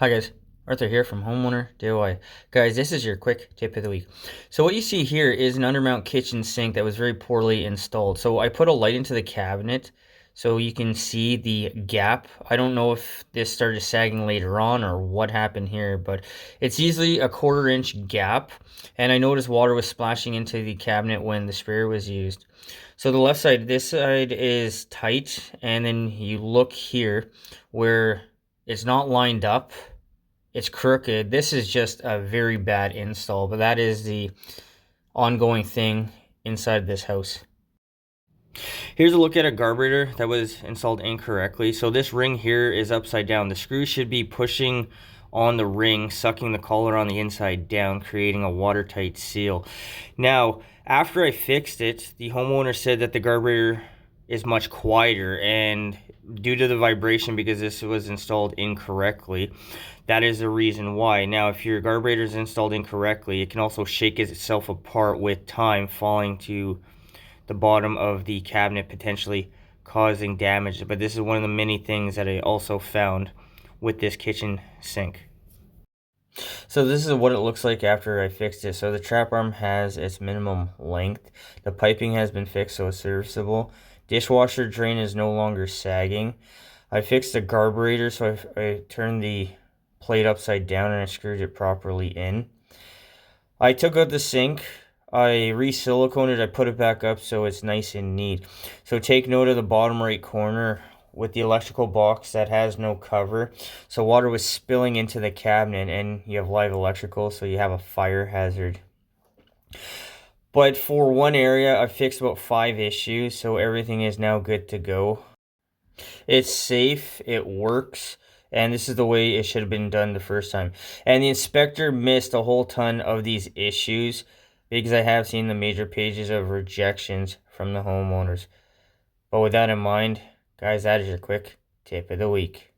Hi guys, Arthur here from Homeowner DIY. Guys, this is your quick tip of the week. So what you see here is an undermount kitchen sink that was very poorly installed. So I put a light into the cabinet so you can see the gap. I don't know if this started sagging later on or what happened here, but it's easily a 1/4 inch gap. And I noticed water was splashing into the cabinet when the sprayer was used. So the left side, this side is tight, and then you look here where it's not lined up, it's crooked. This is just a very bad install, but that is the ongoing thing inside this house. Here's a look at a carburetor that was installed incorrectly. So this ring here is upside down. The screw should be pushing on the ring, sucking the collar on the inside down, creating a watertight seal. Now, after I fixed it, the homeowner said that the carburetor is much quieter, and due to the vibration, because this was installed incorrectly, that is the reason why. Now, if your carburetor is installed incorrectly, it can also shake itself apart with time, falling to the bottom of the cabinet, potentially causing damage. But this is one of the many things that I also found with this kitchen sink. So this is what it looks like after I fixed it. So the trap arm has its minimum length. The piping has been fixed, so it's serviceable. Dishwasher drain is no longer sagging. I fixed the carburetor, so I turned the plate upside down and I screwed it properly in. I took out the sink, I re-siliconed it, I put it back up so it's nice and neat. So take note of the bottom right corner with the electrical box that has no cover. So water was spilling into the cabinet, and you have live electrical, so you have a fire hazard. But for one area, I fixed about 5 issues, so everything is now good to go. It's safe, it works, and this is the way it should have been done the first time. And the inspector missed a whole ton of these issues because I have seen the major pages of rejections from the homeowners. But with that in mind, guys, that is your quick tip of the week.